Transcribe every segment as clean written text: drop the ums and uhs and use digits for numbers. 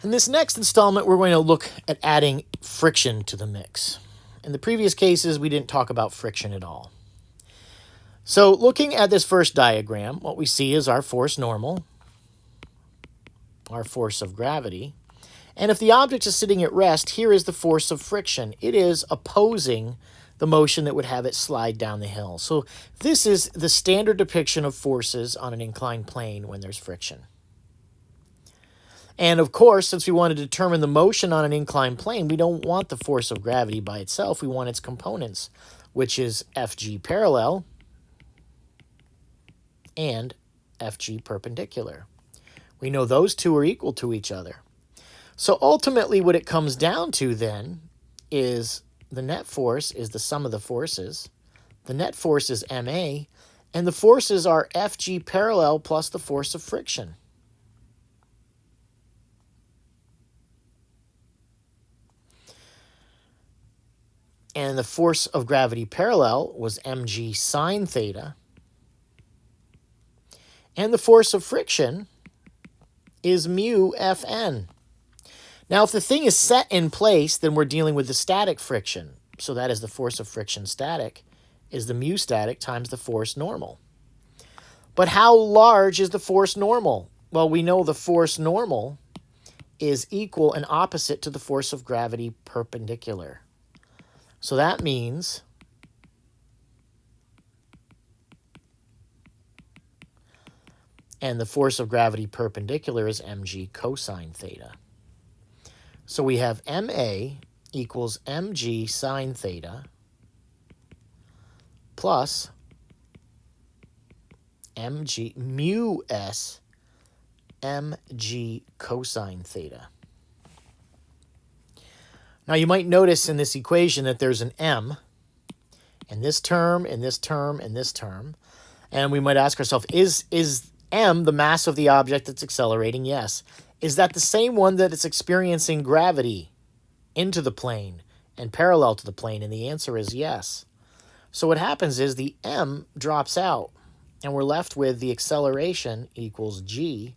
In this next installment, we're going to look at adding friction to the mix. In the previous cases, we didn't talk about friction at all. So looking at this first diagram, what we see is our force normal, our force of gravity. And if the object is sitting at rest, here is the force of friction. It is opposing the motion that would have it slide down the hill. So this is the standard depiction of forces on an inclined plane when there's friction. And of course, since we want to determine the motion on an inclined plane, we don't want the force of gravity by itself. We want its components, which is Fg parallel and Fg perpendicular. We know those two are equal to each other. So ultimately what it comes down to then is the net force is the sum of the forces. The net force is ma, and the forces are Fg parallel plus the force of friction. And the force of gravity parallel was mg sine theta. And the force of friction is mu Fn. Now, if the thing is set in place, then we're dealing with the static friction. So that is the force of friction static is the mu static times the force normal. But how large is the force normal? Well, we know the force normal is equal and opposite to the force of gravity perpendicular. So that means and the force of gravity perpendicular is mg cosine theta. So we have ma equals mg sine theta plus mg mu s mg cosine theta. Now you might notice in this equation that there's an m in this term, in this term, in this term. And we might ask ourselves, is m the mass of the object that's accelerating? Yes. Is that the same one that is experiencing gravity into the plane and parallel to the plane? And the answer is yes. So what happens is the m drops out, and we're left with the acceleration equals g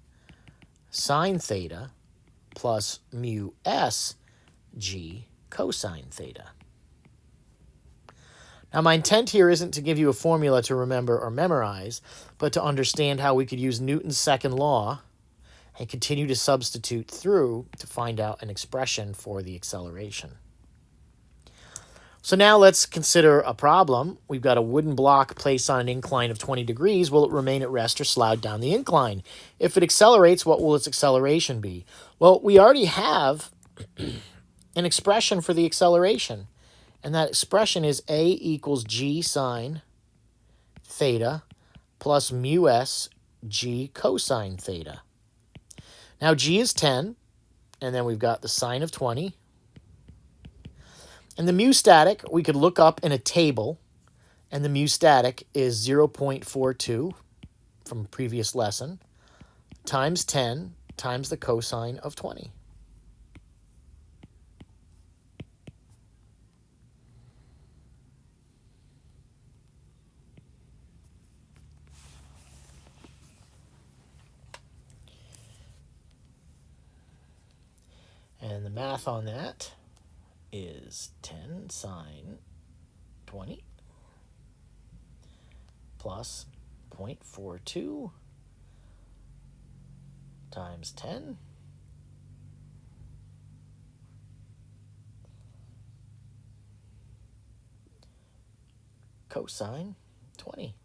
sine theta plus mu s g cosine theta. Now, my intent here isn't to give you a formula to remember or memorize, but to understand how we could use Newton's second law and continue to substitute through to find out an expression for the acceleration. So now let's consider a problem. We've got a wooden block placed on an incline of 20 degrees. Will it remain at rest or slide down the incline? If it accelerates, what will its acceleration be? Well, we already have an expression for the acceleration. And that expression is a equals g sine theta plus mu s g cosine theta. Now g is 10, and then we've got the sine of 20. And the mu static, we could look up in a table, and the mu static is 0.42 from a previous lesson, times 10 times the cosine of 20. And the math on that is 10 sine 20 plus 0.42 times 10 cosine 20.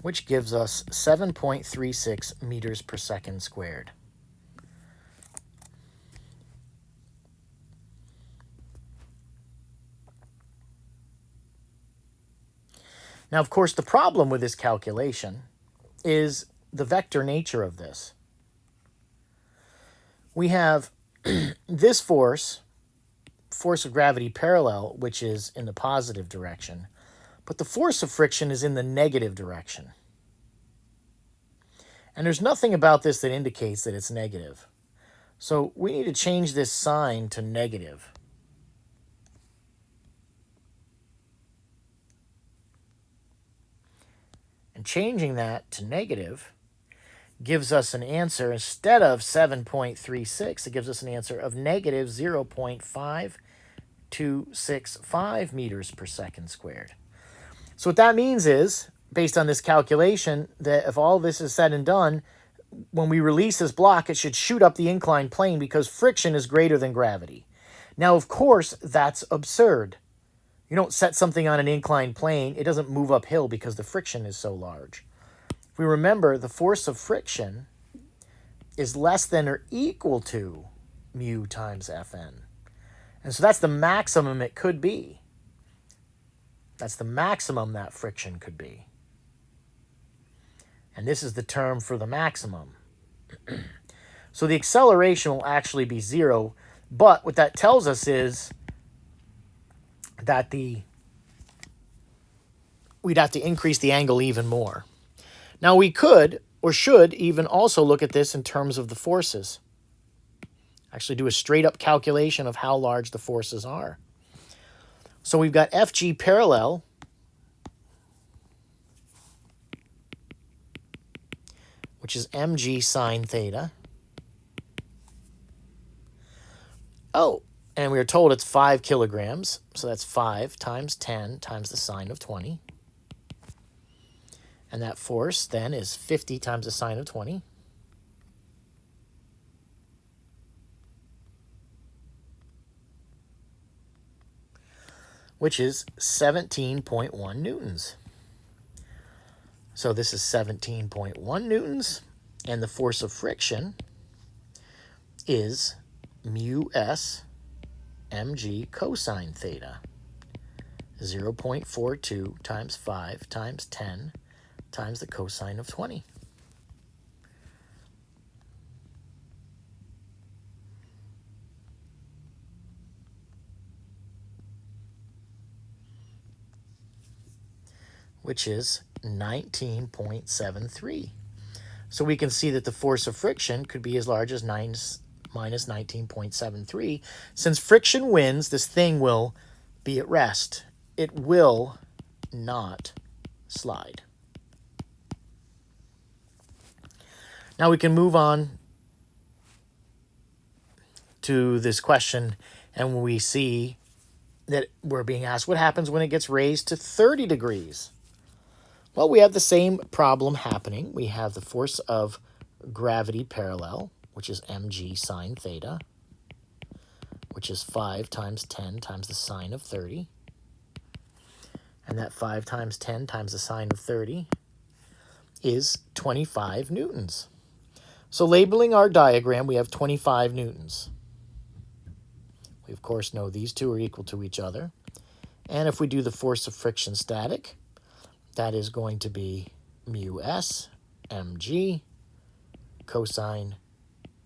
Which gives us 7.36 meters per second squared. Now, of course, the problem with this calculation is the vector nature of this. We have this force of gravity parallel, which is in the positive direction, but the force of friction is in the negative direction. And there's nothing about this that indicates that it's negative. So we need to change this sign to negative. And changing that to negative gives us an answer, instead of 7.36, it gives us an answer of negative 0.5265 meters per second squared. So what that means is, based on this calculation, that if all this is said and done, when we release this block, it should shoot up the inclined plane because friction is greater than gravity. Now, of course, that's absurd. You don't set something on an inclined plane, it doesn't move uphill because the friction is so large. If we remember, the force of friction is less than or equal to mu times Fn. And so that's the maximum it could be. That's the maximum that friction could be. And this is the term for the maximum. So the acceleration will actually be 0, but what that tells us is that we'd have to increase the angle even more. Now we could, or should, even also look at this in terms of the forces. Actually do a straight up calculation of how large the forces are. So we've got FG parallel, which is mg sine theta. Oh, and we are told it's 5 kilograms, so that's 5 times 10 times the sine of 20. And that force then is 50 times the sine of 20. Which is 17.1 newtons. So this is 17.1 newtons, and the force of friction is mu s mg cosine theta, 0.42 times 5 times 10 times the cosine of 20. Which is 19.73. So we can see that the force of friction could be as large as minus 19.73. Since friction wins, this thing will be at rest. It will not slide. Now we can move on to this question, and when we see that we're being asked what happens when it gets raised to 30 degrees. Well, we have the same problem happening. We have the force of gravity parallel, which is mg sine theta, which is 5 times 10 times the sine of 30. And that 5 times 10 times the sine of 30 is 25 newtons. So labeling our diagram, we have 25 newtons. We, of course, know these two are equal to each other. And if we do the force of friction static, that is going to be mu s mg cosine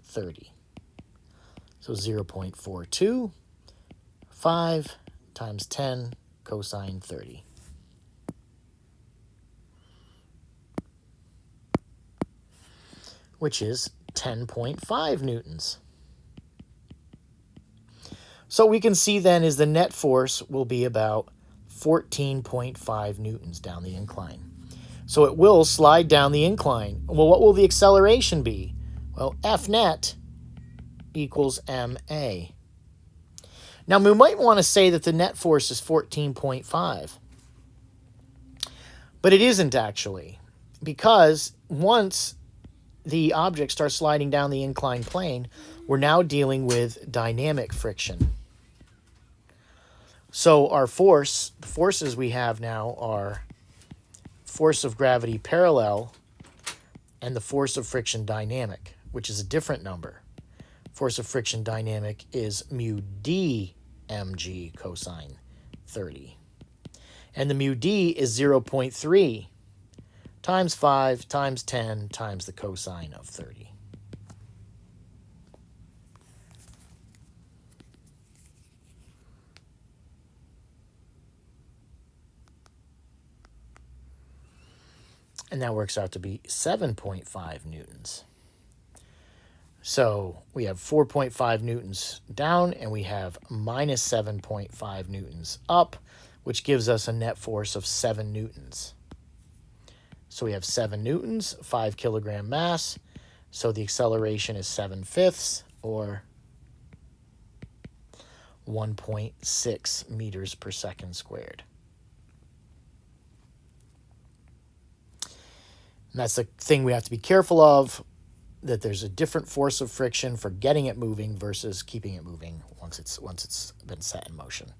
30. So 0.42, 5 times 10 cosine 30. Which is 10.5 newtons. So we can see then is the net force will be about 14.5 newtons down the incline. So it will slide down the incline. Well, what will the acceleration be? Well, F net equals ma. Now, we might want to say that the net force is 14.5. But it isn't actually, because once the object starts sliding down the inclined plane, we're now dealing with dynamic friction. So our force, the forces we have now are force of gravity parallel and the force of friction dynamic, which is a different number. Force of friction dynamic is mu d mg cosine 30. And the mu d is 0.3 times 5 times 10 times the cosine of 30. And that works out to be 7.5 newtons. So we have 4.5 newtons down, and we have minus 7.5 newtons up, which gives us a net force of 7 newtons. So we have 7 newtons, 5 kilogram mass. So the acceleration is 7/5, or 1.6 meters per second squared. And that's the thing we have to be careful of, that there's a different force of friction for getting it moving versus keeping it moving once it's been set in motion.